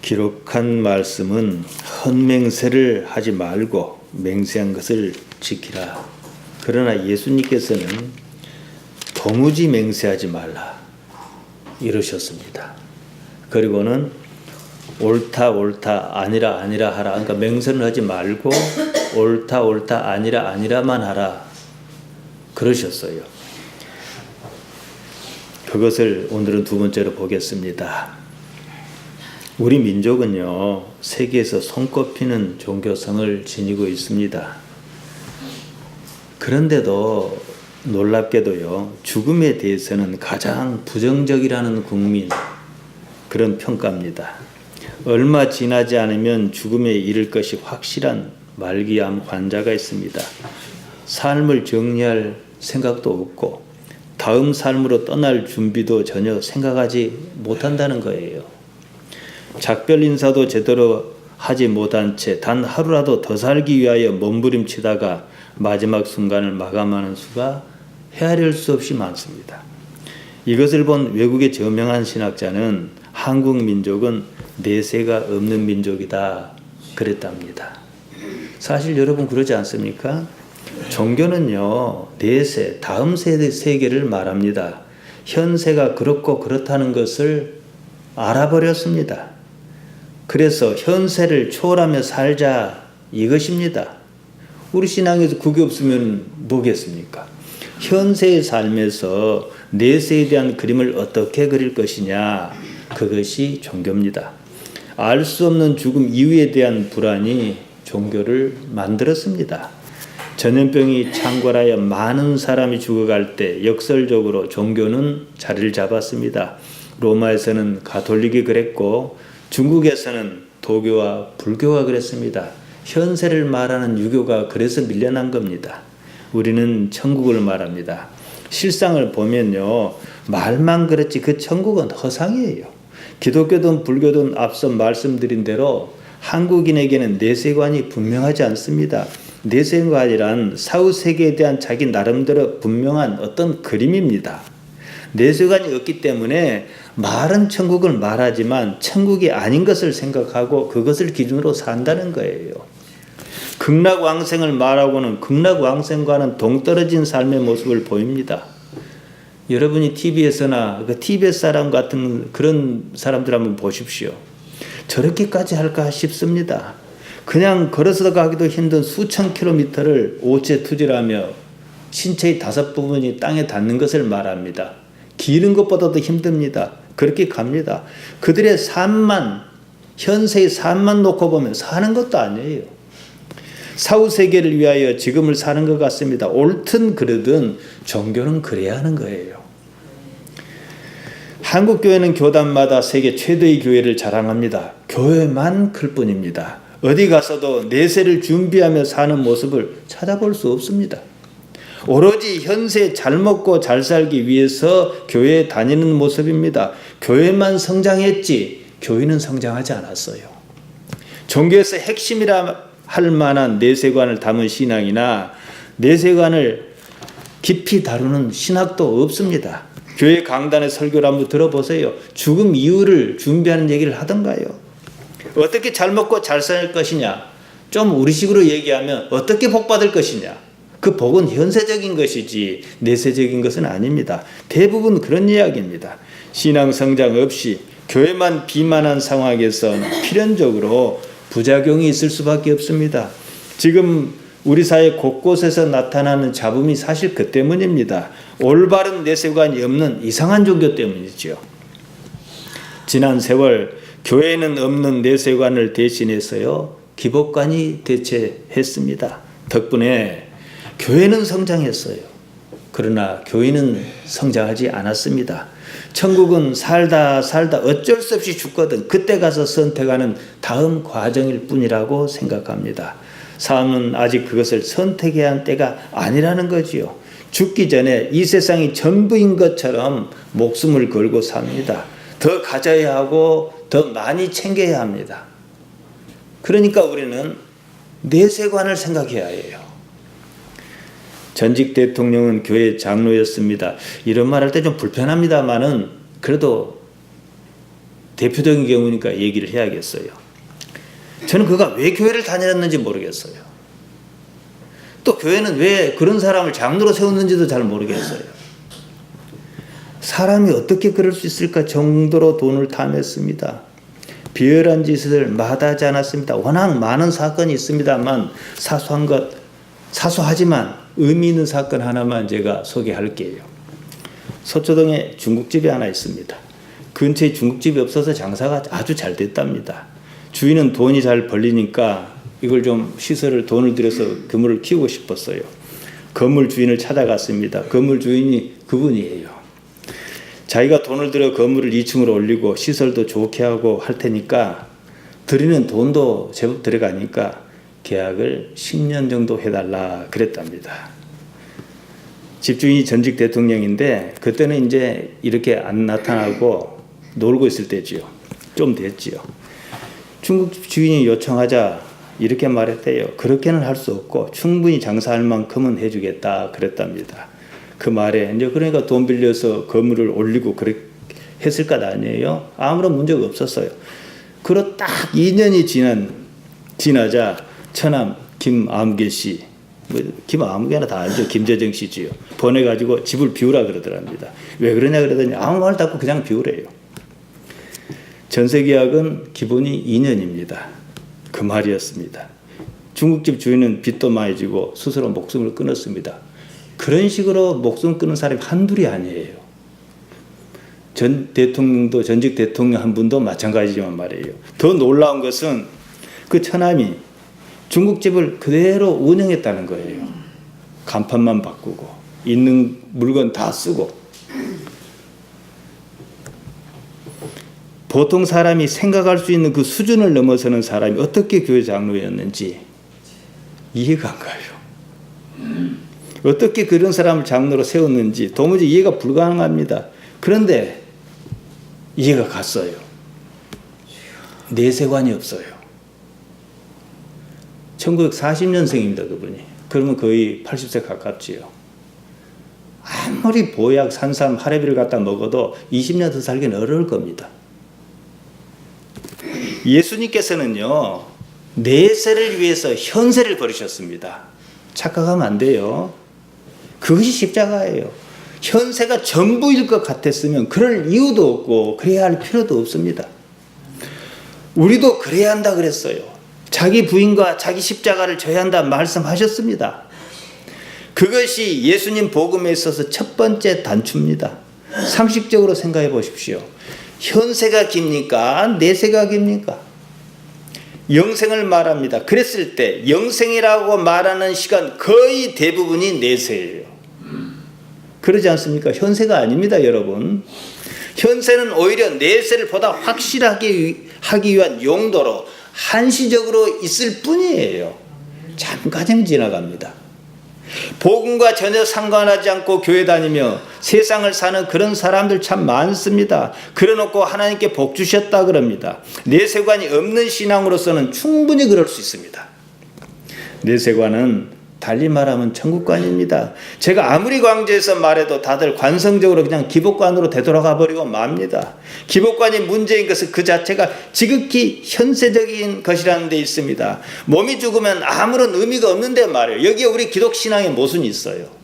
기록한 말씀은 헛맹세를 하지 말고 맹세한 것을 지키라. 그러나 예수님께서는 도무지 맹세하지 말라 이러셨습니다. 그리고는 옳다 아니라 하라. 그러니까 맹세는 하지 말고 옳다 아니라만 하라 그러셨어요. 그것을 오늘은 두 번째로 보겠습니다. 우리 민족은요, 세계에서 손꼽히는 종교성을 지니고 있습니다. 그런데도 놀랍게도요, 죽음에 대해서는 가장 부정적이라는 국민, 그런 평가입니다. 얼마 지나지 않으면 죽음에 이를 것이 확실한 말기암 환자가 있습니다. 삶을 정리할 생각도 없고 다음 삶으로 떠날 준비도 전혀 생각하지 못한다는 거예요. 작별 인사도 제대로 하지 못한 채 단 하루라도 더 살기 위하여 몸부림치다가 마지막 순간을 마감하는 수가 헤아릴 수 없이 많습니다. 이것을 본 외국의 저명한 신학자는 한국 민족은 내세가 없는 민족이다 그랬답니다. 사실 여러분 그러지 않습니까? 종교는요, 내세, 다음 세계를 말합니다. 현세가 그렇고 그렇다는 것을 알아버렸습니다. 그래서 현세를 초월하며 살자 이것입니다. 우리 신앙에서 그게 없으면 뭐겠습니까? 현세의 삶에서 내세에 대한 그림을 어떻게 그릴 것이냐, 그것이 종교입니다. 알 수 없는 죽음 이후에 대한 불안이 종교를 만들었습니다. 전염병이 창궐하여 많은 사람이 죽어갈 때 역설적으로 종교는 자리를 잡았습니다. 로마에서는 가톨릭이 그랬고 중국에서는 도교와 불교가 그랬습니다. 현세를 말하는 유교가 그래서 밀려난 겁니다. 우리는 천국을 말합니다. 실상을 보면요, 말만 그렇지 그 천국은 허상이에요. 기독교든 불교든 앞서 말씀드린 대로 한국인에게는 내세관이 분명하지 않습니다. 내세관이란 사후세계에 대한 자기 나름대로 분명한 어떤 그림입니다. 내세관이 없기 때문에 말은 천국을 말하지만 천국이 아닌 것을 생각하고 그것을 기준으로 산다는 거예요. 극락왕생을 말하고는 극락왕생과는 동떨어진 삶의 모습을 보입니다. 여러분이 TV에서나 그 티베트 사람 같은 그런 사람들 한번 보십시오. 저렇게까지 할까 싶습니다. 그냥 걸어서 가기도 힘든 수천 킬로미터를 오체 투지하며 신체의 5부분이 땅에 닿는 것을 말합니다. 기는 것보다도 힘듭니다. 그렇게 갑니다. 그들의 삶만, 현세의 삶만 놓고 보면 사는 것도 아니에요. 사후 세계를 위하여 지금을 사는 것 같습니다. 옳든 그르든 종교는 그래야 하는 거예요. 한국 교회는 교단마다 세계 최대의 교회를 자랑합니다. 교회만 클 뿐입니다. 어디 가서도 내세를 준비하며 사는 모습을 찾아볼 수 없습니다. 오로지 현세 잘 먹고 잘 살기 위해서 교회에 다니는 모습입니다. 교회만 성장했지 교회는 성장하지 않았어요. 종교에서 핵심이라 할 만한 내세관을 담은 신앙이나 내세관을 깊이 다루는 신학도 없습니다. 교회 강단의 설교를 한번 들어보세요. 죽음 이후를 준비하는 얘기를 하던가요? 어떻게 잘 먹고 잘 살 것이냐? 좀 우리식으로 얘기하면 어떻게 복 받을 것이냐? 그 복은 현세적인 것이지 내세적인 것은 아닙니다. 대부분 그런 이야기입니다. 신앙 성장 없이 교회만 비만한 상황에서 필연적으로 부작용이 있을 수밖에 없습니다. 지금 우리 사회 곳곳에서 나타나는 잡음이 사실 그 때문입니다. 올바른 내세관이 없는 이상한 종교 때문이죠. 지난 세월 교회에는 없는 내세관을 대신해서요, 기복관이 대체했습니다. 덕분에 교회는 성장했어요. 그러나 교회는 성장하지 않았습니다. 천국은 살다 어쩔 수 없이 죽거든 그때 가서 선택하는 다음 과정일 뿐이라고 생각합니다. 삶은 아직 그것을 선택해야 할 때가 아니라는 거지요. 죽기 전에 이 세상이 전부인 것처럼 목숨을 걸고 삽니다. 더 가져야 하고 더 많이 챙겨야 합니다. 그러니까 우리는 내세관을 생각해야 해요. 전직 대통령은 교회 장로였습니다. 이런 말 할 때 좀 불편합니다만은 그래도 대표적인 경우니까 얘기를 해야겠어요. 저는 그가 왜 교회를 다녔는지 모르겠어요. 또 교회는 왜 그런 사람을 장로로 세웠는지도 잘 모르겠어요. 사람이 어떻게 그럴 수 있을까 정도로 돈을 탐했습니다. 비열한 짓을 마다하지 않았습니다. 워낙 많은 사건이 있습니다만 사소하지만 의미 있는 사건 하나만 제가 소개할게요. 서초동에 중국집이 하나 있습니다. 근처에 중국집이 없어서 장사가 아주 잘 됐답니다. 주인은 돈이 잘 벌리니까 이걸 좀 시설을 돈을 들여서 그물을 키우고 싶었어요. 건물 주인을 찾아갔습니다. 건물 주인이 그분이에요. 자기가 돈을 들여 건물을 2층으로 올리고 시설도 좋게 하고 할 테니까 드리는 돈도 제법 들어가니까 계약을 10년 정도 해달라 그랬답니다. 집주인이 전직 대통령인데 그때는 이제 이렇게 안 나타나고 놀고 있을 때지요. 좀 됐지요. 중국 주인이 요청하자 이렇게 말했대요. 그렇게는 할 수 없고 충분히 장사할 만큼은 해주겠다 그랬답니다. 그 말에 이제 그러니까 돈 빌려서 건물을 올리고 그렇게 했을 것 아니에요. 아무런 문제가 없었어요. 그러 딱 2년이 지나자 처남 김아무개 씨, 김아무개나 다 알죠. 김재정 씨지요. 보내가지고 집을 비우라 그러더랍니다. 왜 그러냐 그러더니 아무 말 닫고 그냥 비우래요. 전세계약은 기본이 2년입니다. 그 말이었습니다. 중국집 주인은 빚도 많이 지고 스스로 목숨을 끊었습니다. 그런 식으로 목숨 끊은 사람이 한둘이 아니에요. 전 대통령도 전직 대통령 한 분도 마찬가지지만 말이에요. 더 놀라운 것은 그 처남이 중국집을 그대로 운영했다는 거예요. 간판만 바꾸고 있는 물건 다 쓰고. 보통 사람이 생각할 수 있는 그 수준을 넘어서는 사람이 어떻게 교회 장로였는지 이해가 안 가요. 어떻게 그런 사람을 장로로 세웠는지 도무지 이해가 불가능합니다. 그런데 이해가 갔어요. 내세관이 없어요. 1940년생입니다. 그분이. 그러면 거의 80세 가깝지요. 아무리 보약 산삼 하레비를 갖다 먹어도 20년 더 살기는 어려울 겁니다. 예수님께서는요, 내세를 위해서 현세를 버리셨습니다. 착각하면 안 돼요. 그것이 십자가예요. 현세가 전부일 것 같았으면 그럴 이유도 없고 그래야 할 필요도 없습니다. 우리도 그래야 한다 그랬어요. 자기 부인과 자기 십자가를 져야 한다 말씀하셨습니다. 그것이 예수님 복음에 있어서 첫 번째 단추입니다. 상식적으로 생각해 보십시오. 현세가 깁니까? 내세가 깁니까? 영생을 말합니다. 그랬을 때 영생이라고 말하는 시간 거의 대부분이 내세예요. 그러지 않습니까? 현세가 아닙니다, 여러분. 현세는 오히려 내세를 보다 확실하게 하기 위한 용도로 한시적으로 있을 뿐이에요. 잠깐 지나갑니다. 복음과 전혀 상관하지 않고 교회 다니며 세상을 사는 그런 사람들 참 많습니다. 그래놓고 하나님께 복 주셨다 그럽니다. 내세관이 없는 신앙으로서는 충분히 그럴 수 있습니다. 내세관은 달리 말하면 천국관입니다. 제가 아무리 광주에서 말해도 다들 관성적으로 그냥 기복관으로 되돌아가 버리고 맙니다. 기복관이 문제인 것은 그 자체가 지극히 현세적인 것이라는 데 있습니다. 몸이 죽으면 아무런 의미가 없는데 말이에요. 여기에 우리 기독신앙에 모순이 있어요.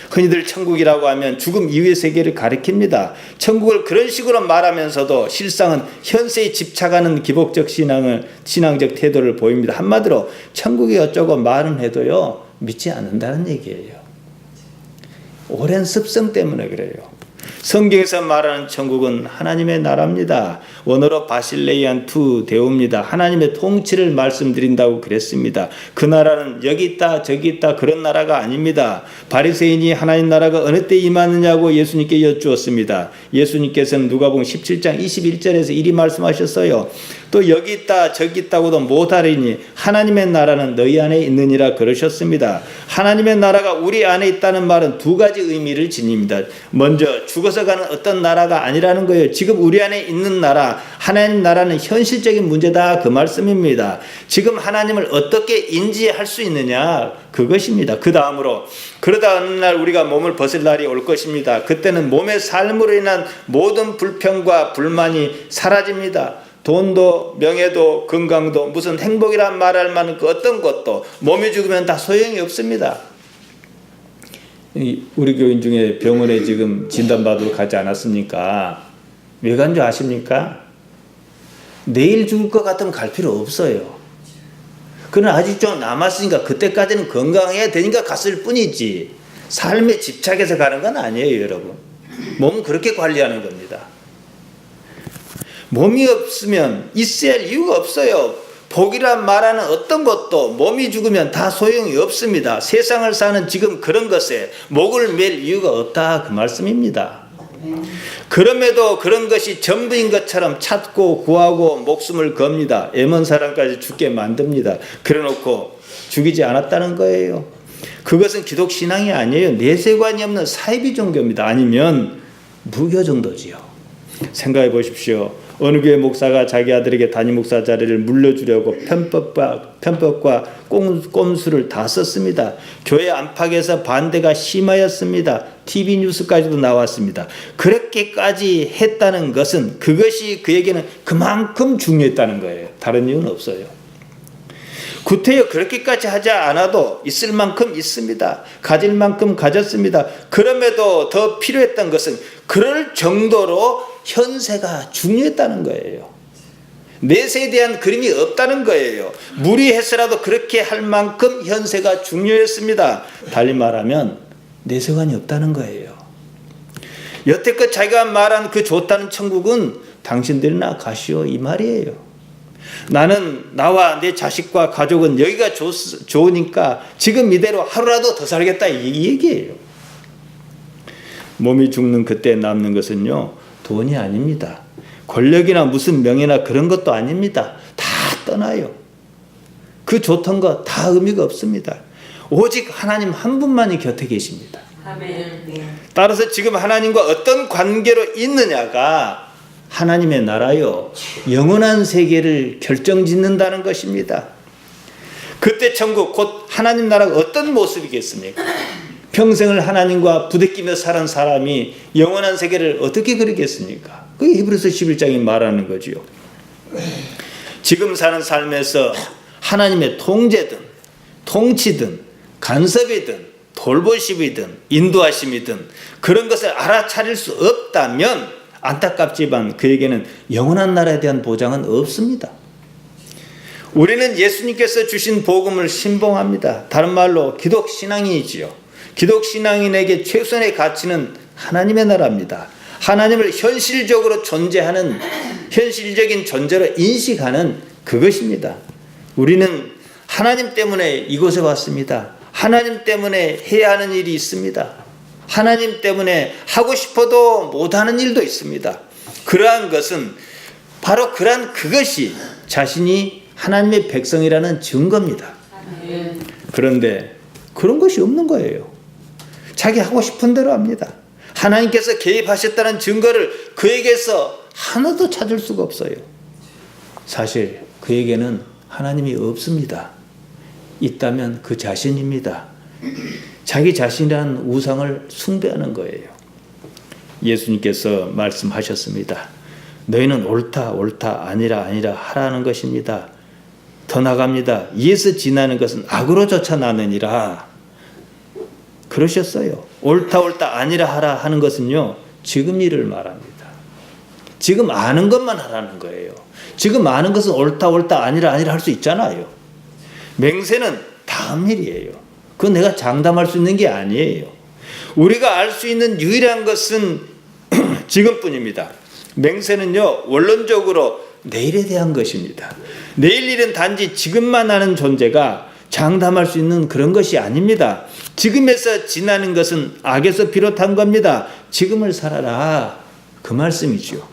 흔히들 천국이라고 하면 죽음 이후의 세계를 가리킵니다. 천국을 그런 식으로 말하면서도 실상은 현세에 집착하는 기복적 신앙적 태도를 보입니다. 한마디로 천국이 어쩌고 말은 해도요, 믿지 않는다는 얘기예요. 오랜 습성 때문에 그래요. 성경에서 말하는 천국은 하나님의 나라입니다. 원어로 바실레이안 투 데오입니다. 하나님의 통치를 말씀드린다고 그랬습니다. 그 나라는 여기 있다 저기 있다 그런 나라가 아닙니다. 바리새인이 하나님 나라가 어느 때 임하느냐고 예수님께 여쭈었습니다. 예수님께서는 누가복음 17장 21절에서 이리 말씀하셨어요. 또 여기 있다 저기 있다고도 못하리니 하나님의 나라는 너희 안에 있느니라 그러셨습니다. 하나님의 나라가 우리 안에 있다는 말은 두 가지 의미를 지닙니다. 먼저 죽어서 가는 어떤 나라가 아니라는 거예요. 지금 우리 안에 있는 나라, 하나님 나라는 현실적인 문제다, 그 말씀입니다. 지금 하나님을 어떻게 인지할 수 있느냐, 그것입니다. 그 다음으로 그러다 어느 날 우리가 몸을 벗을 날이 올 것입니다. 그때는 몸의 삶으로 인한 모든 불평과 불만이 사라집니다. 돈도 명예도 건강도 무슨 행복이란 말할 만한 그 어떤 것도 몸이 죽으면 다 소용이 없습니다. 우리 교인 중에 병원에 지금 진단받으러 가지 않았습니까? 왜 간 줄 아십니까? 내일 죽을 것 같으면 갈 필요 없어요. 그러나 아직 좀 남았으니까 그때까지는 건강해야 되니까 갔을 뿐이지, 삶에 집착해서 가는 건 아니에요. 여러분, 몸은 그렇게 관리하는 겁니다. 몸이 없으면 있어야 할 이유가 없어요. 복이란 말하는 어떤 것도 몸이 죽으면 다 소용이 없습니다. 세상을 사는 지금 그런 것에 목을 맬 이유가 없다, 그 말씀입니다. 그럼에도 그런 것이 전부인 것처럼 찾고 구하고 목숨을 겁니다. 애먼 사람까지 죽게 만듭니다. 그래놓고 죽이지 않았다는 거예요. 그것은 기독 신앙이 아니에요. 내세관이 없는 사이비 종교입니다. 아니면 무교 정도지요. 생각해 보십시오. 어느 교회 목사가 자기 아들에게 담임 목사 자리를 물려주려고 편법과 꼼수를 다 썼습니다. 교회 안팎에서 반대가 심하였습니다. TV 뉴스까지도 나왔습니다. 그렇게까지 했다는 것은 그것이 그에게는 그만큼 중요했다는 거예요. 다른 이유는 없어요. 구태여 그렇게까지 하지 않아도 있을 만큼 있습니다. 가질 만큼 가졌습니다. 그럼에도 더 필요했던 것은 그럴 정도로 현세가 중요했다는 거예요. 내세에 대한 그림이 없다는 거예요. 무리해서라도 그렇게 할 만큼 현세가 중요했습니다. 달리 말하면 내세관이 없다는 거예요. 여태껏 자기가 말한 그 좋다는 천국은 당신들이나 가시오, 이 말이에요. 나는 나와 내 자식과 가족은 여기가 좋으니까 지금 이대로 하루라도 더 살겠다, 이 얘기예요. 몸이 죽는 그때 남는 것은요, 돈이 아닙니다. 권력이나 무슨 명예나 그런 것도 아닙니다. 다 떠나요. 그 좋던 거 다 의미가 없습니다. 오직 하나님 한 분만이 곁에 계십니다. 아멘. 따라서 지금 하나님과 어떤 관계로 있느냐가 하나님의 나라요, 영원한 세계를 결정짓는다는 것입니다. 그때 천국, 곧 하나님 나라가 어떤 모습이겠습니까? 평생을 하나님과 부대끼며 살은 사람이 영원한 세계를 어떻게 그리겠습니까? 그게 히브리서 11장이 말하는 거지요. 지금 사는 삶에서 하나님의 통제든 통치든 간섭이든 돌보심이든 인도하심이든 그런 것을 알아차릴 수 없다면 안타깝지만 그에게는 영원한 나라에 대한 보장은 없습니다. 우리는 예수님께서 주신 복음을 신봉합니다. 다른 말로 기독 신앙인이지요. 기독 신앙인에게 최선의 가치는 하나님의 나라입니다. 하나님을 현실적으로 존재하는, 현실적인 존재로 인식하는 그것입니다. 우리는 하나님 때문에 이곳에 왔습니다. 하나님 때문에 해야 하는 일이 있습니다. 하나님 때문에 하고 싶어도 못하는 일도 있습니다. 그러한 것은 바로 그것이 자신이 하나님의 백성이라는 증거입니다. 그런데 그런 것이 없는 거예요. 자기 하고 싶은 대로 합니다. 하나님께서 개입하셨다는 증거를 그에게서 하나도 찾을 수가 없어요. 사실 그에게는 하나님이 없습니다. 있다면 그 자신입니다. 자기 자신이라는 우상을 숭배하는 거예요. 예수님께서 말씀하셨습니다. 너희는 옳다 아니라 하라는 것입니다. 더 나갑니다. 이에서 지나는 것은 악으로 쫓아나느니라 그러셨어요. 옳다 아니라 하라 하는 것은요, 지금 일을 말합니다. 지금 아는 것만 하라는 거예요. 지금 아는 것은 옳다 아니라 할 수 있잖아요. 맹세는 다음 일이에요. 그건 내가 장담할 수 있는 게 아니에요. 우리가 알 수 있는 유일한 것은 지금뿐입니다. 맹세는요, 원론적으로 내일에 대한 것입니다. 내일 일은 단지 지금만 하는 존재가 장담할 수 있는 그런 것이 아닙니다. 지금에서 지나는 것은 악에서 비롯한 겁니다. 지금을 살아라, 그 말씀이죠.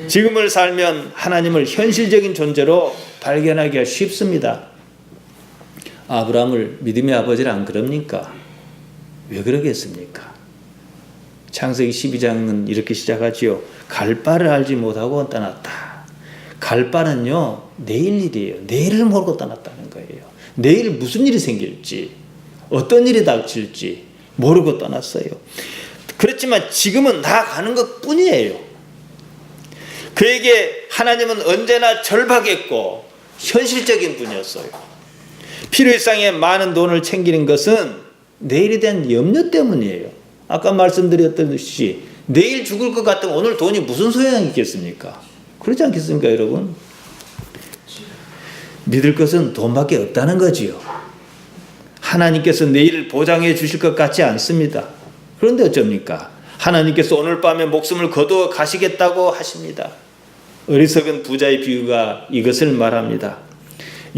지금을 살면 하나님을 현실적인 존재로 발견하기가 쉽습니다. 아브라함을 믿음의 아버지라 안 그럽니까? 왜 그러겠습니까? 창세기 12장은 이렇게 시작하지요. 갈 바를 알지 못하고 떠났다. 갈 바는요, 내일 일이에요. 내일을 모르고 떠났다는 거예요. 내일 무슨 일이 생길지, 어떤 일이 닥칠지 모르고 떠났어요. 그렇지만 지금은 나아가는 것 뿐이에요. 그에게 하나님은 언제나 절박했고 현실적인 분이었어요. 필요일상에 많은 돈을 챙기는 것은 내일에 대한 염려 때문이에요. 아까 말씀드렸듯이 내일 죽을 것 같으면 오늘 돈이 무슨 소용이 있겠습니까? 그렇지 않겠습니까, 여러분? 믿을 것은 돈밖에 없다는 거지요. 하나님께서 내일을 보장해 주실 것 같지 않습니다. 그런데 어쩝니까? 하나님께서 오늘 밤에 목숨을 거두어 가시겠다고 하십니다. 어리석은 부자의 비유가 이것을 말합니다.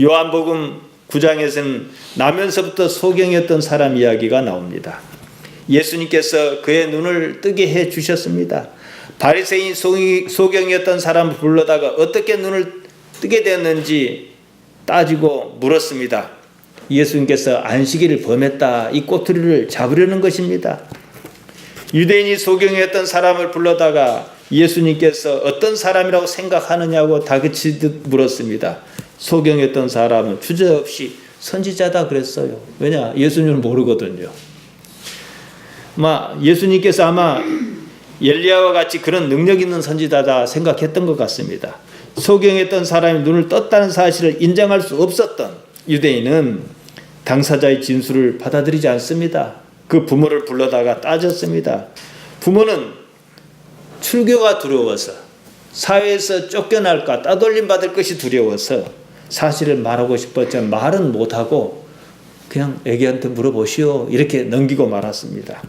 요한복음 9장에서는 나면서부터 소경이었던 사람 이야기가 나옵니다. 예수님께서 그의 눈을 뜨게 해 주셨습니다. 바리새인 소경이었던 사람을 불러다가 어떻게 눈을 뜨게 됐는지 따지고 물었습니다. 예수님께서 안식일을 범했다, 이 꼬투리를 잡으려는 것입니다. 유대인이 소경이었던 사람을 불러다가 예수님께서 어떤 사람이라고 생각하느냐고 다그치듯 물었습니다. 소경이었던 사람은 주저없이 선지자다 그랬어요. 왜냐? 예수님을 모르거든요. 예수님께서 아마 엘리야와 같이 그런 능력 있는 선지자다 생각했던 것 같습니다. 소경했던 사람이 눈을 떴다는 사실을 인정할 수 없었던 유대인은 당사자의 진술을 받아들이지 않습니다. 그 부모를 불러다가 따졌습니다. 부모는 출교가 두려워서, 사회에서 쫓겨날까 따돌림 받을 것이 두려워서 사실을 말하고 싶었지만 말은 못하고 그냥 애기한테 물어보시오 이렇게 넘기고 말았습니다.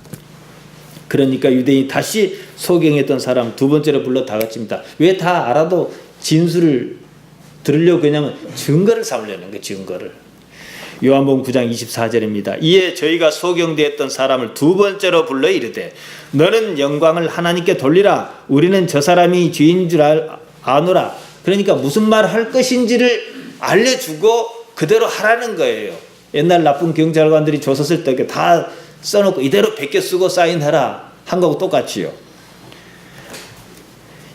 그러니까 유대인이 다시 소경했던 사람 두 번째로 불러 다그칩니다. 왜 다 알아도 진술을 들으려고 그냥 증거를 삼으려는 거예요. 증거를. 요한복음 9장 24절입니다. 이에 저희가 소경되었던 사람을 두 번째로 불러 이르되 너는 영광을 하나님께 돌리라. 우리는 저 사람이 죄인 줄 아노라. 그러니까 무슨 말 할 것인지를 알려주고 그대로 하라는 거예요. 옛날 나쁜 경찰관들이 조서 쓸 때 다 써놓고 이대로 베껴 쓰고 사인하라 한 거하고 똑같이요.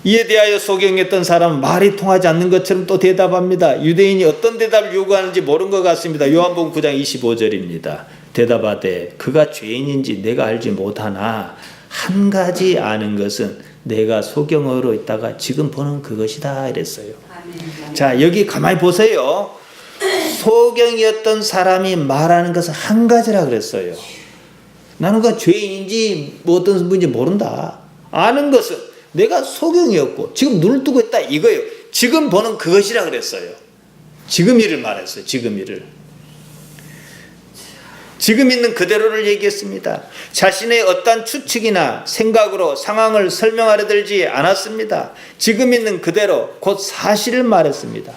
이에 대하여 소경했던 사람은 말이 통하지 않는 것처럼 또 대답합니다. 유대인이 어떤 대답을 요구하는지 모른 것 같습니다. 요한복음 9장 25절입니다. 대답하되 그가 죄인인지 내가 알지 못하나 한 가지 아는 것은 내가 소경어로 있다가 지금 보는 그것이다 이랬어요. 자, 여기 가만히 보세요. 소경이었던 사람이 말하는 것은 한 가지라 그랬어요. 나는 그 죄인인지 뭐 어떤 분인지 모른다. 아는 것은 내가 소경이었고 지금 눈을 뜨고 있다 이거예요. 지금 보는 그것이라 그랬어요. 지금 일을 말했어요. 지금 일을. 지금 있는 그대로를 얘기했습니다. 자신의 어떤 추측이나 생각으로 상황을 설명하려 들지 않았습니다. 지금 있는 그대로 곧 사실을 말했습니다.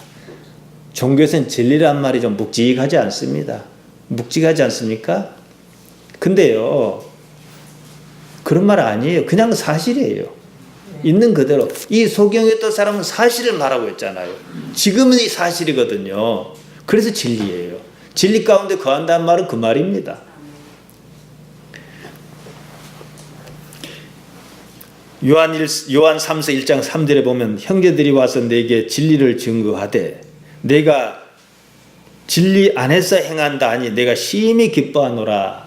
종교에서는 진리란 말이 좀 묵직하지 않습니다. 묵직하지 않습니까? 근데요, 그런 말 아니에요. 그냥 사실이에요. 있는 그대로. 이 소경이었던 사람은 사실을 말하고 있잖아요. 지금은 이 사실이거든요. 그래서 진리예요. 진리 가운데 거한다는 말은 그 말입니다. 요한 3서 1장 3절에 보면 형제들이 와서 내게 진리를 증거하되 내가 진리 안에서 행한다 하니 내가 심히 기뻐하노라.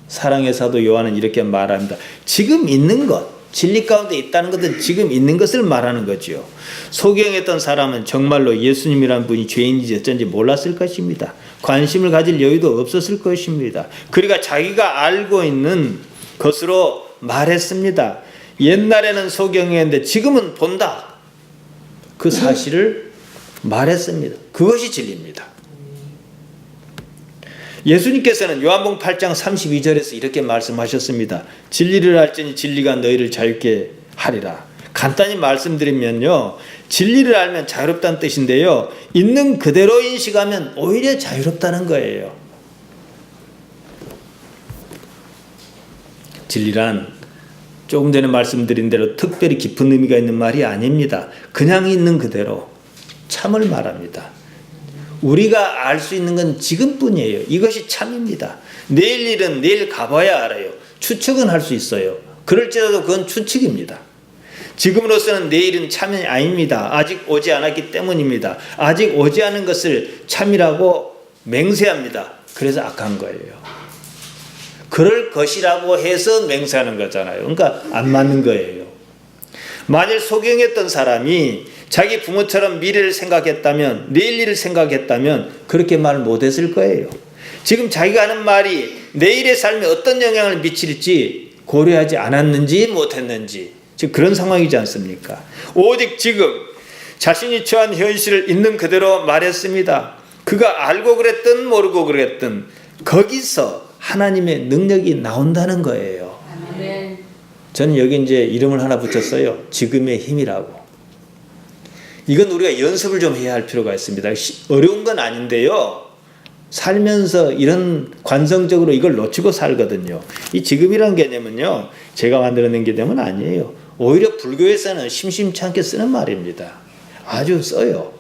사랑의 사도 요한은 이렇게 말합니다. 지금 있는 것, 진리 가운데 있다는 것은 지금 있는 것을 말하는 거죠. 소경했던 사람은 정말로 예수님이라는 분이 죄인인지 어쩐지 몰랐을 것입니다. 관심을 가질 여유도 없었을 것입니다. 그러니까 자기가 알고 있는 것으로 말했습니다. 옛날에는 소경이었는데 지금은 본다. 그 사실을 말했습니다. 그것이 진리입니다. 예수님께서는 요한복음 8장 32절에서 이렇게 말씀하셨습니다. 진리를 알지니 진리가 너희를 자유케 하리라. 간단히 말씀드리면요, 진리를 알면 자유롭다는 뜻인데요, 있는 그대로 인식하면 오히려 자유롭다는 거예요. 진리란 조금 전에 말씀드린 대로 특별히 깊은 의미가 있는 말이 아닙니다. 그냥 있는 그대로 참을 말합니다. 우리가 알 수 있는 건 지금뿐이에요. 이것이 참입니다. 내일 일은 내일 가봐야 알아요. 추측은 할 수 있어요. 그럴지라도 그건 추측입니다. 지금으로서는 내일은 참이 아닙니다. 아직 오지 않았기 때문입니다. 아직 오지 않은 것을 참이라고 맹세합니다. 그래서 악한 거예요. 그럴 것이라고 해서 맹세하는 거잖아요. 그러니까 안 맞는 거예요. 만일 소경했던 사람이 자기 부모처럼 미래를 생각했다면, 내일 일을 생각했다면 그렇게 말 못했을 거예요. 지금 자기가 하는 말이 내일의 삶에 어떤 영향을 미칠지 고려하지 않았는지 못했는지, 지금 그런 상황이지 않습니까? 오직 지금 자신이 처한 현실을 있는 그대로 말했습니다. 그가 알고 그랬든 모르고 그랬든 거기서 하나님의 능력이 나온다는 거예요. 아멘. 저는 여기 이제 이름을 하나 붙였어요. 지금의 힘이라고. 이건 우리가 연습을 좀 해야 할 필요가 있습니다. 어려운 건 아닌데요. 살면서 이런 관성적으로 이걸 놓치고 살거든요. 이 지금이라는 개념은요, 제가 만들어낸 개념은 아니에요. 오히려 불교에서는 심심치 않게 쓰는 말입니다. 아주 써요.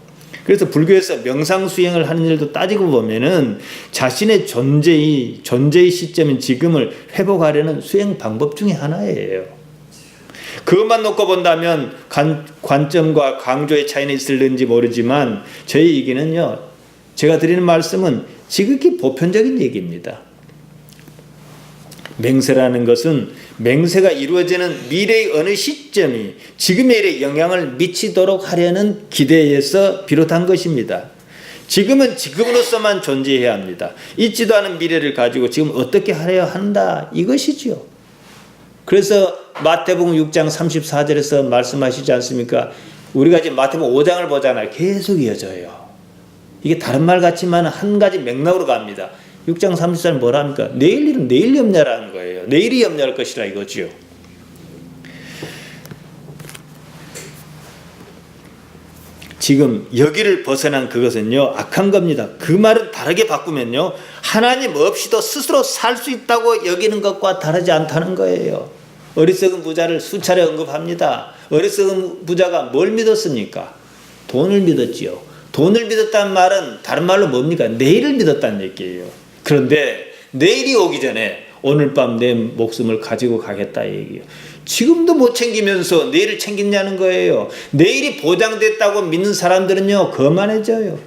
그래서 불교에서 명상수행을 하는 일도 따지고 보면은 자신의 존재의 시점인 지금을 회복하려는 수행 방법 중에 하나예요. 그것만 놓고 본다면 관점과 강조의 차이는 있을는지 모르지만 저희 얘기는요, 제가 드리는 말씀은 지극히 보편적인 얘기입니다. 맹세라는 것은 맹세가 이루어지는 미래의 어느 시점이 지금의 일에 영향을 미치도록 하려는 기대에서 비롯한 것입니다. 지금은 지금으로서만 존재해야 합니다. 있지도 않은 미래를 가지고 지금 어떻게 하려 한다, 이것이지요. 그래서 마태복음 6장 34절에서 말씀하시지 않습니까? 우리가 지금 마태복음 5장을 보잖아요. 계속 이어져요. 이게 다른 말 같지만 한 가지 맥락으로 갑니다. 6장 34절은 뭐라 합니까? 내일 일은 내일 염려라는 거예요. 내일이 염려할 것이라 이거죠. 지금 여기를 벗어난 그것은요, 악한 겁니다. 그 말은 다르게 바꾸면요, 하나님 없이도 스스로 살 수 있다고 여기는 것과 다르지 않다는 거예요. 어리석은 부자를 수차례 언급합니다. 어리석은 부자가 뭘 믿었습니까? 돈을 믿었지요. 돈을 믿었다는 말은 다른 말로 뭡니까? 내일을 믿었다는 얘기예요. 그런데 내일이 오기 전에 오늘 밤 내 목숨을 가지고 가겠다 얘기예요. 지금도 못 챙기면서 내일을 챙겼냐는 거예요. 내일이 보장됐다고 믿는 사람들은요, 거만해져요.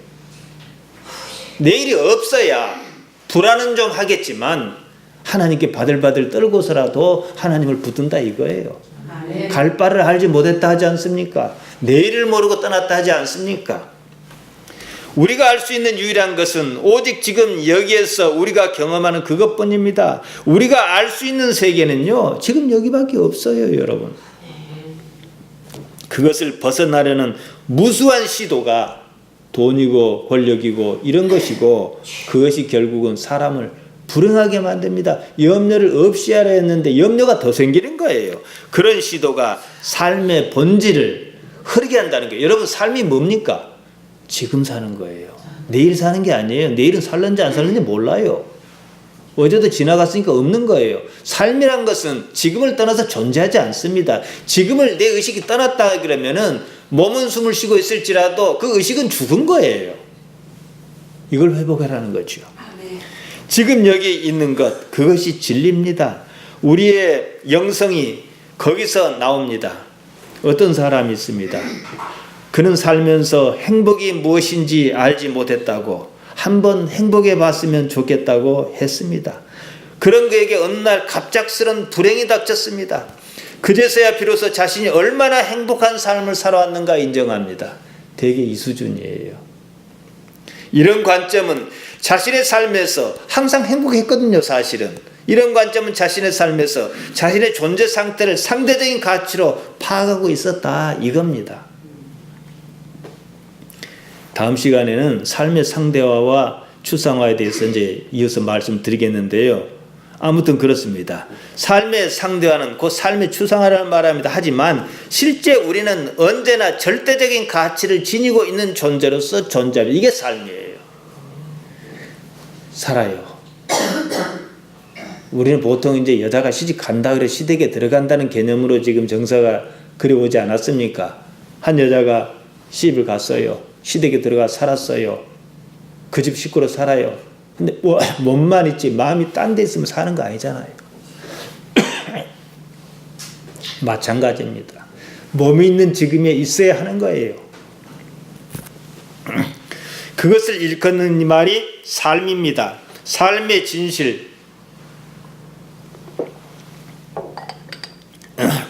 내일이 없어야 불안은 좀 하겠지만 하나님께 바들바들 떨고서라도 하나님을 붙든다 이거예요. 갈 바를 알지 못했다 하지 않습니까? 내일을 모르고 떠났다 하지 않습니까? 우리가 알 수 있는 유일한 것은 오직 지금 여기에서 우리가 경험하는 그것뿐입니다. 우리가 알 수 있는 세계는요, 지금 여기밖에 없어요, 여러분. 그것을 벗어나려는 무수한 시도가 돈이고 권력이고 이런 것이고, 그것이 결국은 사람을 불행하게 만듭니다. 염려를 없이 하려 했는데 염려가 더 생기는 거예요. 그런 시도가 삶의 본질을 흐리게 한다는 거예요. 여러분, 삶이 뭡니까? 지금 사는 거예요. 내일 사는 게 아니에요. 내일은 살는지 안 살는지 몰라요. 어제도 지나갔으니까 없는 거예요. 삶이란 것은 지금을 떠나서 존재하지 않습니다. 지금을 내 의식이 떠났다 그러면은 몸은 숨을 쉬고 있을지라도 그 의식은 죽은 거예요. 이걸 회복하라는 거죠. 지금 여기 있는 것, 그것이 진리입니다. 우리의 영성이 거기서 나옵니다. 어떤 사람이 있습니다. 그는 살면서 행복이 무엇인지 알지 못했다고, 한번 행복해 봤으면 좋겠다고 했습니다. 그런 그에게 어느 날 갑작스런 불행이 닥쳤습니다. 그제서야 비로소 자신이 얼마나 행복한 삶을 살아왔는가 인정합니다. 대개 이 수준이에요. 이런 관점은 자신의 삶에서 항상 행복했거든요, 사실은. 이런 관점은 자신의 삶에서 자신의 존재 상태를 상대적인 가치로 파악하고 있었다, 이겁니다. 다음 시간에는 삶의 상대화와 추상화에 대해서 이제 이어서 말씀드리겠는데요. 아무튼 그렇습니다. 삶의 상대화는 곧 삶의 추상화라는 말합니다. 하지만 실제 우리는 언제나 절대적인 가치를 지니고 있는 존재로서 존재합니다. 이게 삶이에요. 살아요. 우리는 보통 이제 여자가 시집 간다 그래 시댁에 들어간다는 개념으로 지금 정서가 그려오지 않았습니까? 한 여자가 시집을 갔어요. 시댁에 들어가 살았어요. 그 집 식구로 살아요. 근데 몸만 있지 마음이 딴 데 있으면 사는 거 아니잖아요. 마찬가지입니다. 몸이 있는 지금에 있어야 하는 거예요. 그것을 일컫는 이 말이 삶입니다. 삶의 진실,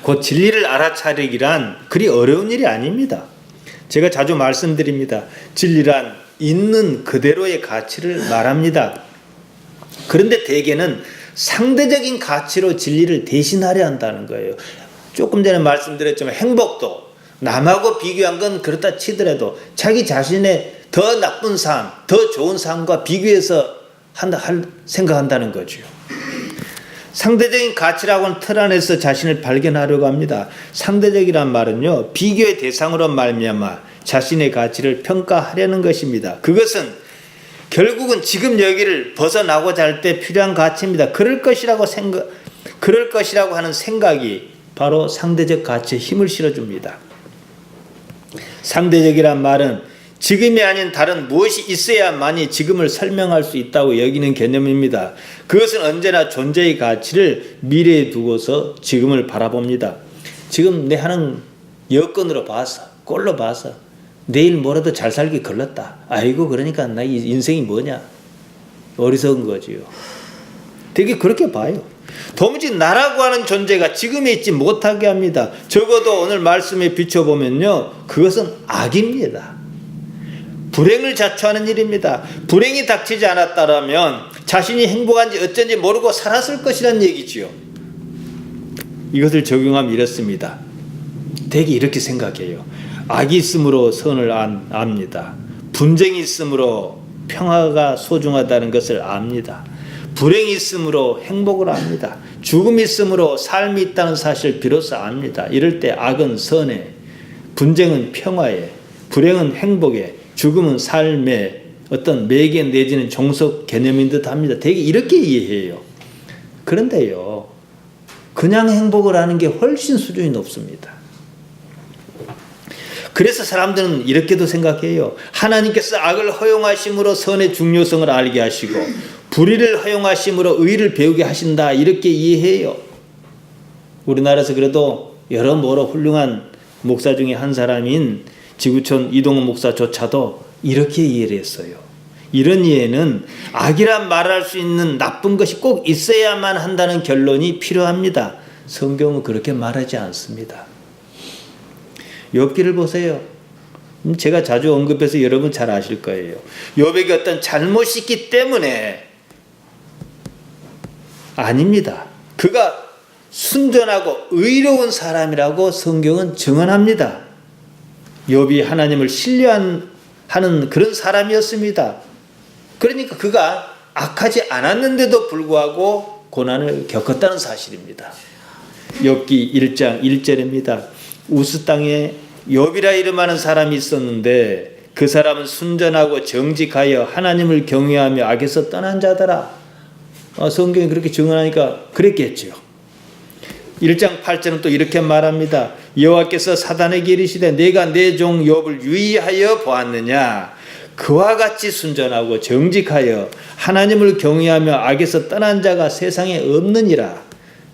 그 진리를 알아차리기란 그리 어려운 일이 아닙니다. 제가 자주 말씀드립니다. 진리란 있는 그대로의 가치를 말합니다. 그런데 대개는 상대적인 가치로 진리를 대신하려 한다는 거예요. 조금 전에 말씀드렸지만 행복도 남하고 비교한 건 그렇다 치더라도 자기 자신의 더 나쁜 삶, 더 좋은 삶과 비교해서 생각한다는 거죠. 상대적인 가치라고는 틀 안에서 자신을 발견하려고 합니다. 상대적이란 말은요, 비교의 대상으로 말미암아 자신의 가치를 평가하려는 것입니다. 그것은 결국은 지금 여기를 벗어나고자 할 때 필요한 가치입니다. 그럴 것이라고 하는 생각이 바로 상대적 가치에 힘을 실어줍니다. 상대적이란 말은 지금이 아닌 다른 무엇이 있어야만이 지금을 설명할 수 있다고 여기는 개념입니다. 그것은 언제나 존재의 가치를 미래에 두고서 지금을 바라봅니다. 지금 내 하는 여건으로 봐서, 꼴로 봐서 내일 뭐라도 잘 살기 걸렸다. 아이고 그러니까 나 인생이 뭐냐. 어리석은 거지요. 되게 그렇게 봐요. 도무지 나라고 하는 존재가 지금에 있지 못하게 합니다. 적어도 오늘 말씀에 비춰보면요, 그것은 악입니다. 불행을 자초하는 일입니다. 불행이 닥치지 않았다면 자신이 행복한지 어쩐지 모르고 살았을 것이라는 얘기지요. 이것을 적용하면 이렇습니다. 대개 이렇게 생각해요. 악이 있으므로 선을 압니다. 분쟁이 있으므로 평화가 소중하다는 것을 압니다. 불행이 있으므로 행복을 압니다. 죽음이 있으므로 삶이 있다는 사실을 비로소 압니다. 이럴 때 악은 선에, 분쟁은 평화에, 불행은 행복에, 죽음은 삶의 어떤 매개 내지는 종속 개념인 듯 합니다. 되게 이렇게 이해해요. 그런데요, 그냥 행복을 하는 게 훨씬 수준이 높습니다. 그래서 사람들은 이렇게도 생각해요. 하나님께서 악을 허용하심으로 선의 중요성을 알게 하시고 불의를 허용하심으로 의를 배우게 하신다, 이렇게 이해해요. 우리나라에서 그래도 여러모로 훌륭한 목사 중에 한 사람인 지구촌 이동훈 목사조차도 이렇게 이해를 했어요. 이런 이해는 악이란 말할 수 있는 나쁜 것이 꼭 있어야만 한다는 결론이 필요합니다. 성경은 그렇게 말하지 않습니다. 욥기를 보세요. 제가 자주 언급해서 여러분 잘 아실 거예요. 욥에게 어떤 잘못이 있기 때문에 아닙니다. 그가 순전하고 의로운 사람이라고 성경은 증언합니다. 욥이 하나님을 신뢰하는 그런 사람이었습니다. 그러니까 그가 악하지 않았는데도 불구하고 고난을 겪었다는 사실입니다. 욥기 1장 1절입니다. 우스 땅에 욥이라 이름하는 사람이 있었는데 그 사람은 순전하고 정직하여 하나님을 경외하며 악에서 떠난 자더라. 성경이 그렇게 증언하니까 그랬겠죠. 1장 8절은 또 이렇게 말합니다. 여호와께서 사단에게 이르시되 내가 내 종 욥을 유의하여 보았느냐. 그와 같이 순전하고 정직하여 하나님을 경외하며 악에서 떠난 자가 세상에 없느니라.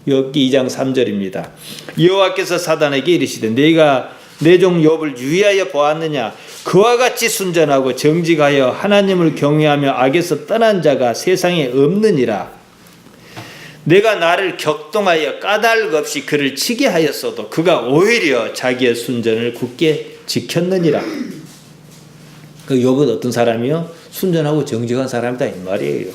욥기 2장 3절입니다. 여호와께서 사단에게 이르시되 내가 내 종 욥을 유의하여 보았느냐. 그와 같이 순전하고 정직하여 하나님을 경외하며 악에서 떠난 자가 세상에 없느니라. 내가 나를 격동하여 까닭 없이 그를 치게 하였어도 그가 오히려 자기의 순전을 굳게 지켰느니라. 그 욥은 어떤 사람이요? 순전하고 정직한 사람이다 이 말이에요.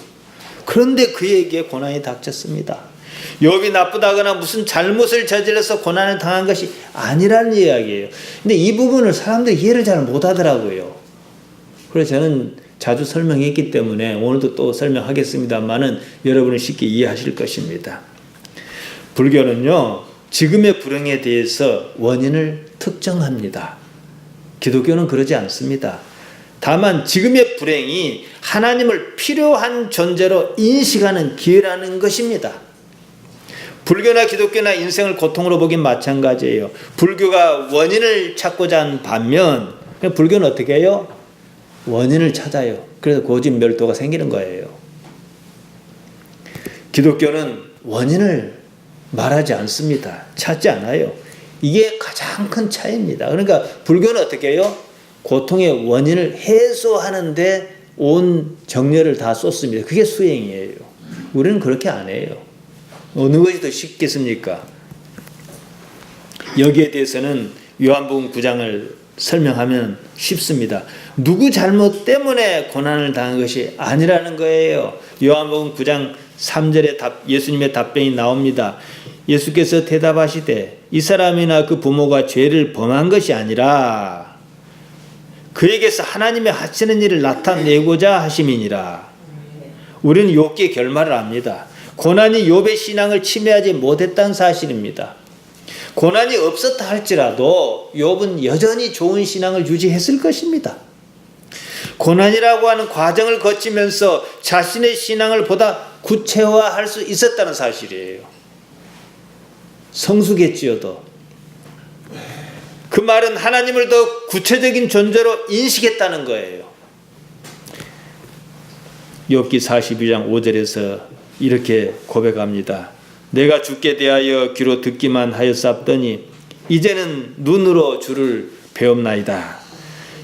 그런데 그에게 고난이 닥쳤습니다. 욥이 나쁘다거나 무슨 잘못을 저질러서 고난을 당한 것이 아니라는 이야기예요. 근데 이 부분을 사람들이 이해를 잘 못하더라고요. 그래서 저는 자주 설명했기 때문에 오늘도 또 설명하겠습니다만은 여러분은 쉽게 이해하실 것입니다. 불교는요, 지금의 불행에 대해서 원인을 특정합니다. 기독교는 그러지 않습니다. 다만 지금의 불행이 하나님을 필요한 존재로 인식하는 기회라는 것입니다. 불교나 기독교나 인생을 고통으로 보긴 마찬가지예요. 불교가 원인을 찾고자 하는 반면 불교는 어떻게 해요? 원인을 찾아요. 그래서 고집멸도가 생기는 거예요. 기독교는 원인을 말하지 않습니다. 찾지 않아요. 이게 가장 큰 차이입니다. 그러니까 불교는 어떻게 해요? 고통의 원인을 해소하는데 온 정열을 다 쏟습니다. 그게 수행이에요. 우리는 그렇게 안 해요. 어느 것이 더 쉽겠습니까? 여기에 대해서는 요한복음 9장을 설명하면 쉽습니다. 누구 잘못 때문에 고난을 당한 것이 아니라는 거예요. 요한복음 9장 3절에 예수님의 답변이 나옵니다. 예수께서 대답하시되 이 사람이나 그 부모가 죄를 범한 것이 아니라 그에게서 하나님의 하시는 일을 나타내고자 하심이니라. 우리는 욥기의 결말을 압니다. 고난이 욥의 신앙을 침해하지 못했다는 사실입니다. 고난이 없었다 할지라도 욥은 여전히 좋은 신앙을 유지했을 것입니다. 고난이라고 하는 과정을 거치면서 자신의 신앙을 보다 구체화할 수 있었다는 사실이에요. 성숙했지요도. 그 말은 하나님을 더 구체적인 존재로 인식했다는 거예요. 욥기 42장 5절에서 이렇게 고백합니다. 내가 주께 대하여 귀로 듣기만 하였사옵더니 이제는 눈으로 주를 배웁나이다.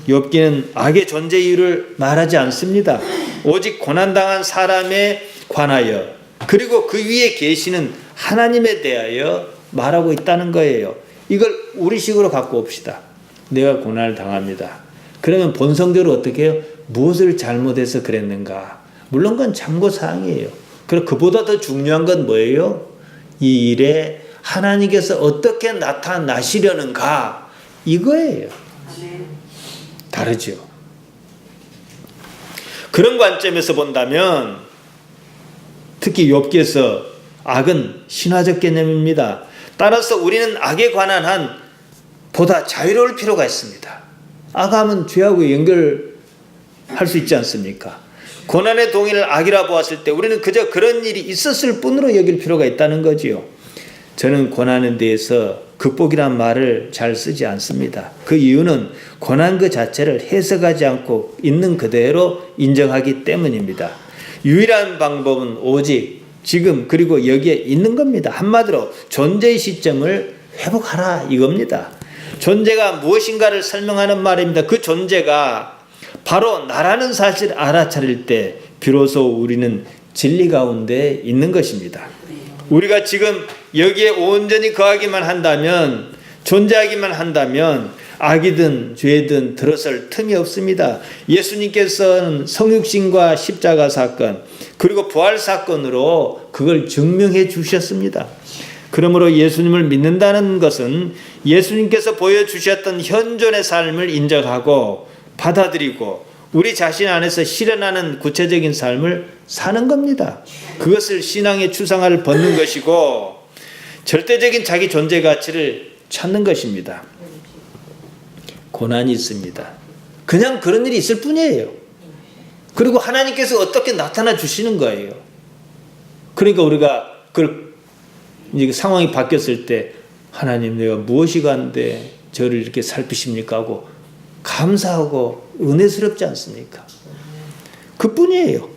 욥기는 악의 존재 이유를 말하지 않습니다. 오직 고난당한 사람에 관하여 그리고 그 위에 계시는 하나님에 대하여 말하고 있다는 거예요. 이걸 우리식으로 갖고 옵시다. 내가 고난을 당합니다. 그러면 본성적으로 어떻게 해요? 무엇을 잘못해서 그랬는가? 물론 그건 참고사항이에요. 그리고 그보다 더 중요한 건 뭐예요? 이 일에 하나님께서 어떻게 나타나시려는가? 이거예요. 다르죠. 그런 관점에서 본다면 특히 욥기에서 악은 신화적 개념입니다. 따라서 우리는 악에 관한 한 보다 자유로울 필요가 있습니다. 악하면 죄하고 연결할 수 있지 않습니까? 고난의 동의를 악이라 보았을 때 우리는 그저 그런 일이 있었을 뿐으로 여길 필요가 있다는 거지요. 저는 고난에 대해서 극복이란 말을 잘 쓰지 않습니다. 그 이유는 고난 그 자체를 해석하지 않고 있는 그대로 인정하기 때문입니다. 유일한 방법은 오직 지금 그리고 여기에 있는 겁니다. 한마디로 존재의 시점을 회복하라 이겁니다. 존재가 무엇인가를 설명하는 말입니다. 그 존재가 바로 나라는 사실을 알아차릴 때 비로소 우리는 진리 가운데 있는 것입니다. 우리가 지금 여기에 온전히 거하기만 한다면, 존재하기만 한다면 악이든 죄든 들어설 틈이 없습니다. 예수님께서는 성육신과 십자가 사건 그리고 부활 사건으로 그걸 증명해 주셨습니다. 그러므로 예수님을 믿는다는 것은 예수님께서 보여주셨던 현존의 삶을 인정하고 받아들이고 우리 자신 안에서 실현하는 구체적인 삶을 사는 겁니다. 그것을 신앙의 추상화를 벗는 것이고 절대적인 자기 존재 가치를 찾는 것입니다. 고난이 있습니다. 그냥 그런 일이 있을 뿐이에요. 그리고 하나님께서 어떻게 나타나 주시는 거예요. 그러니까 우리가 그걸 이제 상황이 바뀌었을 때 하나님 내가 무엇이 간데 저를 이렇게 살피십니까 하고 감사하고 은혜스럽지 않습니까? 그뿐이에요.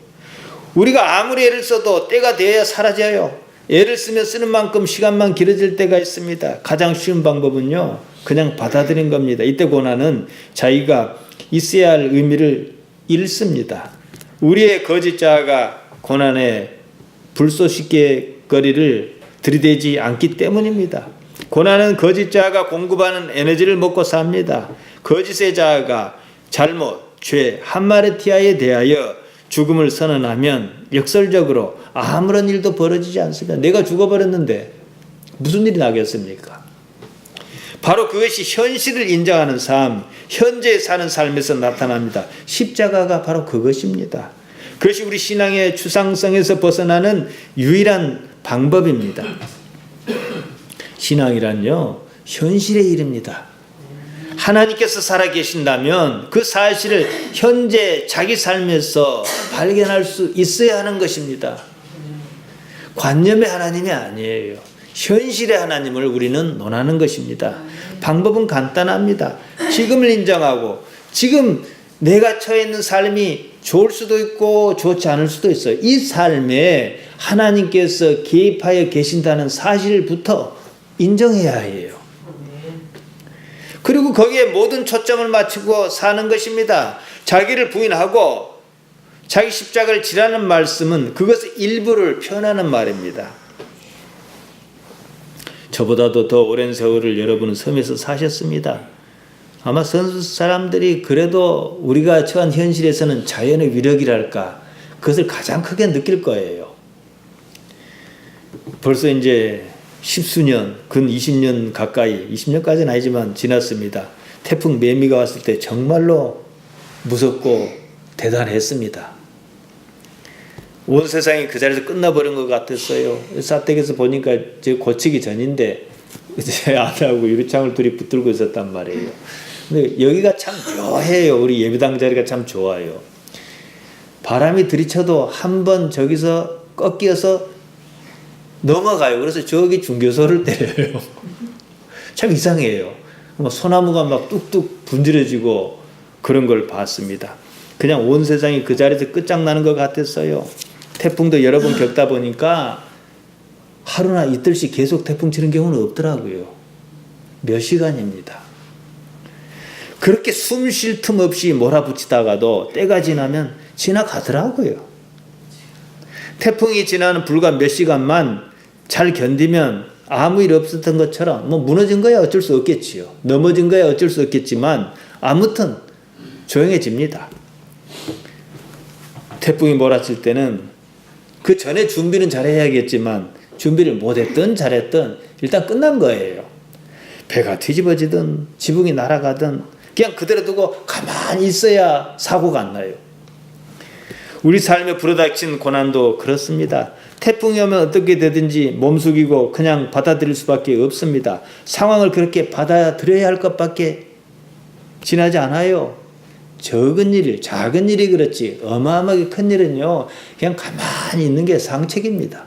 우리가 아무리 애를 써도 때가 되어야 사라져요. 애를 쓰면 쓰는 만큼 시간만 길어질 때가 있습니다. 가장 쉬운 방법은요, 그냥 받아들인 겁니다. 이때 고난은 자기가 있어야 할 의미를 잃습니다. 우리의 거짓 자아가 고난에 불쏘시개거리를 들이대지 않기 때문입니다. 고난은 거짓 자아가 공급하는 에너지를 먹고 삽니다. 거짓의 자아가 잘못, 죄, 한마르티아에 대하여 죽음을 선언하면 역설적으로 아무런 일도 벌어지지 않습니다. 내가 죽어버렸는데 무슨 일이 나겠습니까? 바로 그것이 현실을 인정하는 삶, 현재에 사는 삶에서 나타납니다. 십자가가 바로 그것입니다. 그것이 우리 신앙의 추상성에서 벗어나는 유일한 방법입니다. 신앙이란요, 현실의 일입니다. 하나님께서 살아계신다면 그 사실을 현재 자기 삶에서 발견할 수 있어야 하는 것입니다. 관념의 하나님이 아니에요. 현실의 하나님을 우리는 논하는 것입니다. 방법은 간단합니다. 지금을 인정하고 지금 내가 처해 있는 삶이 좋을 수도 있고 좋지 않을 수도 있어요. 이 삶에 하나님께서 개입하여 계신다는 사실부터 인정해야 해요. 그리고 거기에 모든 초점을 맞추고 사는 것입니다. 자기를 부인하고 자기 십자가를 지라는 말씀은 그것의 일부를 표현하는 말입니다. 저보다도 더 오랜 세월을 여러분은 섬에서 사셨습니다. 아마 선수 사람들이 그래도 우리가 처한 현실에서는 자연의 위력이랄까 그것을 가장 크게 느낄 거예요. 벌써 이제 십수년, 근 20년 가까이, 20년까지는 아니지만 지났습니다. 태풍 매미가 왔을 때 정말로 무섭고 대단했습니다. 온 세상이 그 자리에서 끝나버린 것 같았어요. 사택에서 보니까 제 고치기 전인데 제 아내하고 유리창을 둘이 붙들고 있었단 말이에요. 근데 여기가 참 묘해요. 우리 예배당 자리가 참 좋아요. 바람이 들이쳐도 한번 저기서 꺾여서 넘어가요. 그래서 저기 중교소를 때려요. 참 이상해요. 소나무가 막 뚝뚝 분질러지고 그런 걸 봤습니다. 그냥 온 세상이 그 자리에서 끝장나는 것 같았어요. 태풍도 여러 번 겪다 보니까 하루나 이틀씩 계속 태풍 치는 경우는 없더라고요. 몇 시간입니다. 그렇게 숨 쉴 틈 없이 몰아붙이다가도 때가 지나면 지나가더라고요. 태풍이 지나는 불과 몇 시간만 잘 견디면 아무 일 없었던 것처럼 무너진 거야 어쩔 수 없겠지요. 넘어진 거야 어쩔 수 없겠지만 아무튼 조용해집니다. 태풍이 몰아칠 때는 그 전에 준비는 잘해야겠지만 준비를 못했든 잘했든 일단 끝난 거예요. 배가 뒤집어지든 지붕이 날아가든 그냥 그대로 두고 가만히 있어야 사고가 안 나요. 우리 삶에 불어닥친 고난도 그렇습니다. 태풍이 오면 어떻게 되든지 몸숙이고 그냥 받아들일 수밖에 없습니다. 상황을 그렇게 받아들여야 할 것밖에 지나지 않아요. 적은 일, 작은 일이 그렇지 어마어마하게 큰 일은요 그냥 가만히 있는 게 상책입니다.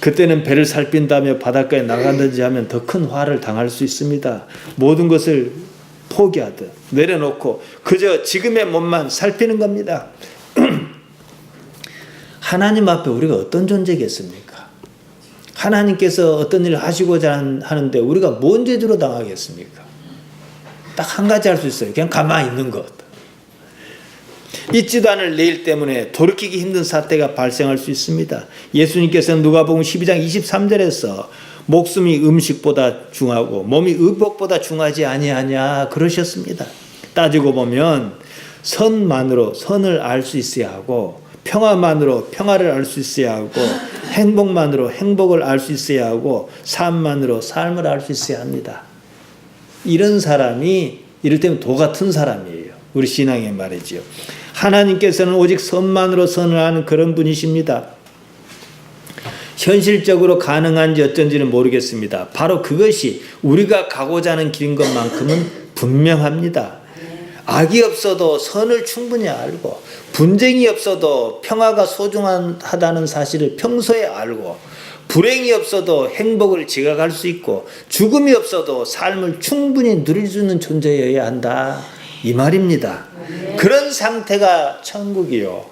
그때는 배를 살핀다며 바닷가에 나가든지 하면 더 큰 화를 당할 수 있습니다. 모든 것을 포기하듯 내려놓고 그저 지금의 몸만 살피는 겁니다. 하나님 앞에 우리가 어떤 존재겠습니까? 하나님께서 어떤 일을 하시고자 하는데 우리가 뭔 죄로 당하겠습니까? 딱 한 가지 할 수 있어요. 그냥 가만히 있는 것. 잊지도 않을 내일 때문에 돌이키기 힘든 사태가 발생할 수 있습니다. 예수님께서는 누가복음 12장 23절에서 목숨이 음식보다 중하고 몸이 의복보다 중하지 아니하냐 그러셨습니다. 따지고 보면 선만으로 선을 알 수 있어야 하고 평화만으로 평화를 알 수 있어야 하고 행복만으로 행복을 알 수 있어야 하고 삶만으로 삶을 알 수 있어야 합니다. 이런 사람이 이를테면 도 같은 사람이에요. 우리 신앙의 말이죠. 하나님께서는 오직 선만으로 선을 하는 그런 분이십니다. 현실적으로 가능한지 어쩐지는 모르겠습니다. 바로 그것이 우리가 가고자 하는 길인 것만큼은 분명합니다. 악이 없어도 선을 충분히 알고 분쟁이 없어도 평화가 소중하다는 사실을 평소에 알고 불행이 없어도 행복을 지각할 수 있고 죽음이 없어도 삶을 충분히 누릴 수 있는 존재여야 한다 이 말입니다. 그런 상태가 천국이요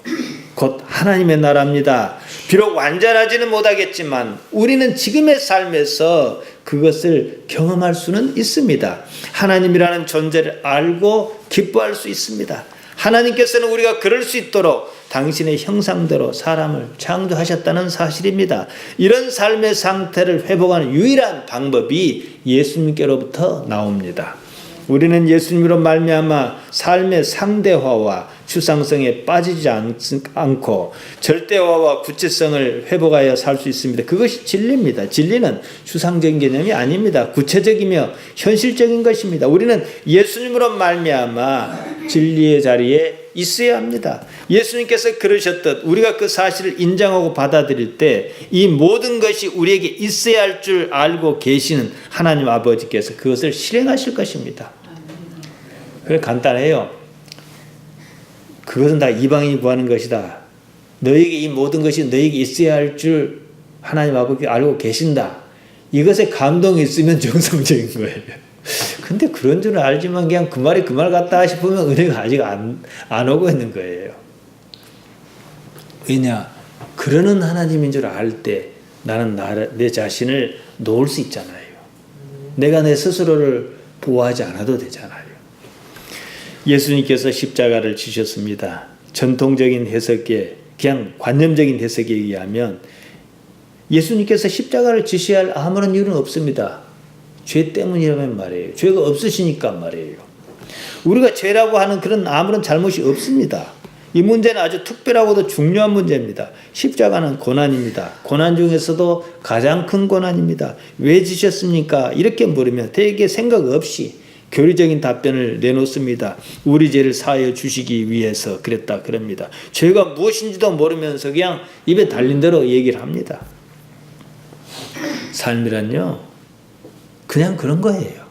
곧 하나님의 나라입니다. 비록 완전하지는 못하겠지만 우리는 지금의 삶에서 그것을 경험할 수는 있습니다. 하나님이라는 존재를 알고 기뻐할 수 있습니다. 하나님께서는 우리가 그럴 수 있도록 당신의 형상대로 사람을 창조하셨다는 사실입니다. 이런 삶의 상태를 회복하는 유일한 방법이 예수님께로부터 나옵니다. 우리는 예수님으로 말미암아 삶의 상대화와 추상성에 빠지지 않고 절대화와 구체성을 회복하여 살 수 있습니다. 그것이 진리입니다. 진리는 추상적인 개념이 아닙니다. 구체적이며 현실적인 것입니다. 우리는 예수님으로 말미암아 진리의 자리에 있어야 합니다. 예수님께서 그러셨듯 우리가 그 사실을 인정하고 받아들일 때 이 모든 것이 우리에게 있어야 할 줄 알고 계시는 하나님 아버지께서 그것을 실행하실 것입니다. 그래 간단해요. 그것은 다 이방인이 구하는 것이다. 너에게 이 모든 것이 너에게 있어야 할 줄 하나님 아버지가 알고 계신다. 이것에 감동이 있으면 정상적인 거예요. 근데 그런 줄은 알지만 그냥 그 말이 그 말 같다 싶으면 은혜가 아직 안 오고 있는 거예요. 왜냐? 그러는 하나님인 줄 알 때 나는 내 자신을 놓을 수 있잖아요. 내가 내 스스로를 보호하지 않아도 되잖아요. 예수님께서 십자가를 지셨습니다. 전통적인 해석에, 그냥 관념적인 해석에 의하면 예수님께서 십자가를 지셔야 할 아무런 이유는 없습니다. 죄 때문이라면 말이에요. 죄가 없으시니까 말이에요. 우리가 죄라고 하는 그런 아무런 잘못이 없습니다. 이 문제는 아주 특별하고도 중요한 문제입니다. 십자가는 고난입니다. 고난 중에서도 가장 큰 고난입니다. 왜 지셨습니까? 이렇게 물으면 되게 생각 없이 교리적인 답변을 내놓습니다. 우리 죄를 사하여 주시기 위해서 그랬다 그럽니다. 죄가 무엇인지도 모르면서 그냥 입에 달린 대로 얘기를 합니다. 삶이란요, 그냥 그런 거예요.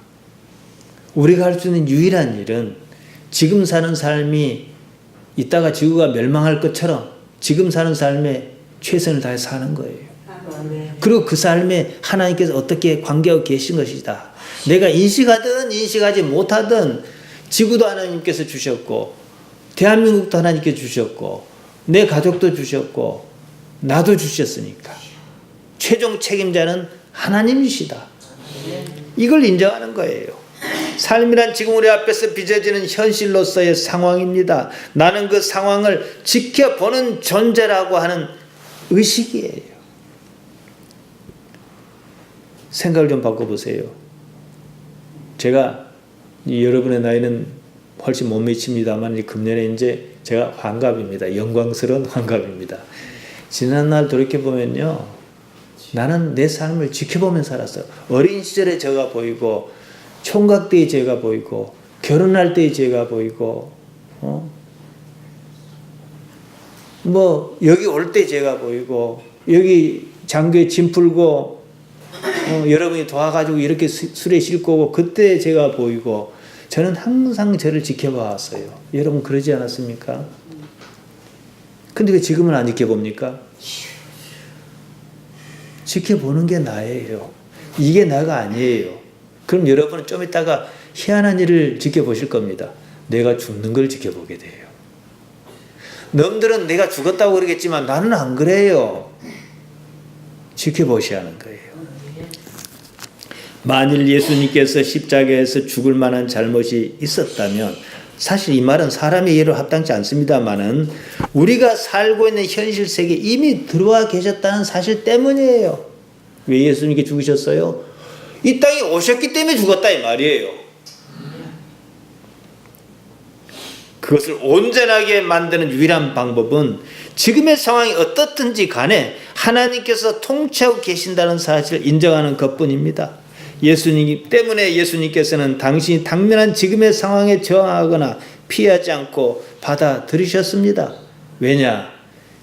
우리가 할 수 있는 유일한 일은 지금 사는 삶이 이따가 지구가 멸망할 것처럼 지금 사는 삶에 최선을 다해 사는 거예요. 그리고 그 삶에 하나님께서 어떻게 관계하고 계신 것이다. 내가 인식하든 인식하지 못하든 지구도 하나님께서 주셨고 대한민국도 하나님께서 주셨고 내 가족도 주셨고 나도 주셨으니까 최종 책임자는 하나님이시다. 이걸 인정하는 거예요. 삶이란 지금 우리 앞에서 빚어지는 현실로서의 상황입니다. 나는 그 상황을 지켜보는 존재라고 하는 의식이에요. 생각을 좀 바꿔보세요. 제가 여러분의 나이는 훨씬 못 미칩니다만 금년에 이제 제가 환갑입니다. 영광스러운 환갑입니다. 지난날 돌이켜보면요, 나는 내 삶을 지켜보면서 살았어요. 어린 시절의 제가 보이고 총각 때의 제가 보이고 결혼할 때의 제가 보이고 뭐 여기 올 때 제가 보이고 여기 장교에 짐 풀고 여러분이 도와가지고 이렇게 술에 싣고 오고 그때 제가 보이고 저는 항상 저를 지켜봐왔어요. 여러분 그러지 않았습니까? 근데 왜 지금은 안 지켜봅니까? 지켜보는 게 나예요. 이게 나가 아니에요. 그럼 여러분은 좀 이따가 희한한 일을 지켜보실 겁니다. 내가 죽는 걸 지켜보게 돼요. 놈들은 내가 죽었다고 그러겠지만 나는 안 그래요. 지켜보셔야 하는 거예요. 만일 예수님께서 십자가에서 죽을 만한 잘못이 있었다면, 사실 이 말은 사람의 이해로 합당치 않습니다만은 우리가 살고 있는 현실 세계에 이미 들어와 계셨다는 사실 때문이에요. 왜 예수님께 죽으셨어요? 이 땅에 오셨기 때문에 죽었다 이 말이에요. 그것을 온전하게 만드는 유일한 방법은 지금의 상황이 어떻든지 간에 하나님께서 통치하고 계신다는 사실을 인정하는 것뿐입니다. 예수님 때문에 예수님께서는 당신이 당면한 지금의 상황에 저항하거나 피하지 않고 받아들이셨습니다. 왜냐?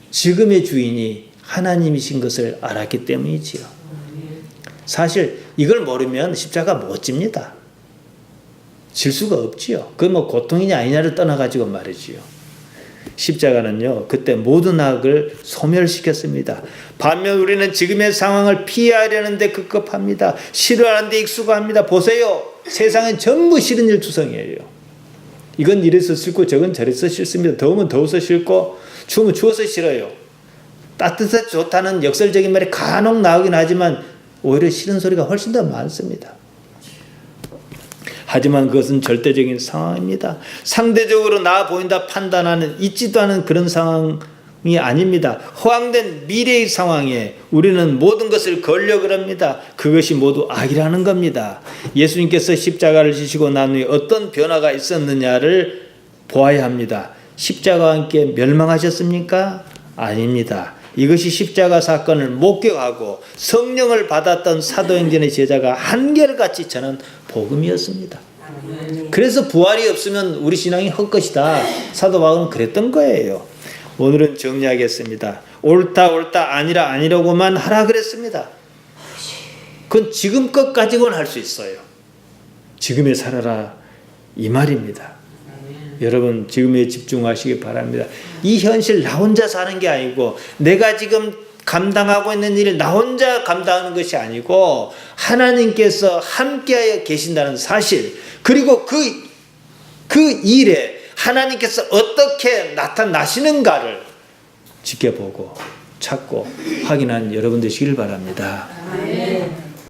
지금의 주인이 하나님이신 것을 알았기 때문이지요. 사실 이걸 모르면 십자가 못 집니다. 질 수가 없지요. 그건 뭐 고통이냐 아니냐를 떠나가지고 말이지요. 십자가는요, 그때 모든 악을 소멸시켰습니다. 반면 우리는 지금의 상황을 피하려는데 급급합니다. 싫어하는데 익숙합니다. 보세요. 세상엔 전부 싫은 일 투성이에요. 이건 이래서 싫고 저건 저래서 싫습니다. 더우면 더워서 싫고 추우면 추워서 싫어요. 따뜻해서 좋다는 역설적인 말이 간혹 나오긴 하지만 오히려 싫은 소리가 훨씬 더 많습니다. 하지만 그것은 절대적인 상황입니다. 상대적으로 나아 보인다 판단하는 있지도 않은 그런 상황이 아닙니다. 허황된 미래의 상황에 우리는 모든 것을 걸려고 합니다. 그것이 모두 악이라는 겁니다. 예수님께서 십자가를 지시고 난 후에 어떤 변화가 있었느냐를 보아야 합니다. 십자가와 함께 멸망하셨습니까? 아닙니다. 이것이 십자가 사건을 목격하고 성령을 받았던 사도행전의 제자가 한결같이 전한 복음이었습니다. 그래서 부활이 없으면 우리 신앙이 헛것이다. 사도 바울은 그랬던 거예요. 오늘은 정리하겠습니다. 옳다 아니라 아니라고만 하라 그랬습니다. 그건 지금 것 가지고는 할 수 있어요. 지금에 살아라 이 말입니다. 여러분 지금에 집중하시기 바랍니다. 이 현실 나 혼자 사는 게 아니고 내가 지금 감당하고 있는 일을 나 혼자 감당하는 것이 아니고 하나님께서 함께하여 계신다는 사실, 그리고 그 일에 하나님께서 어떻게 나타나시는가를 지켜보고 찾고 확인한 여러분 되시길 바랍니다. 아멘.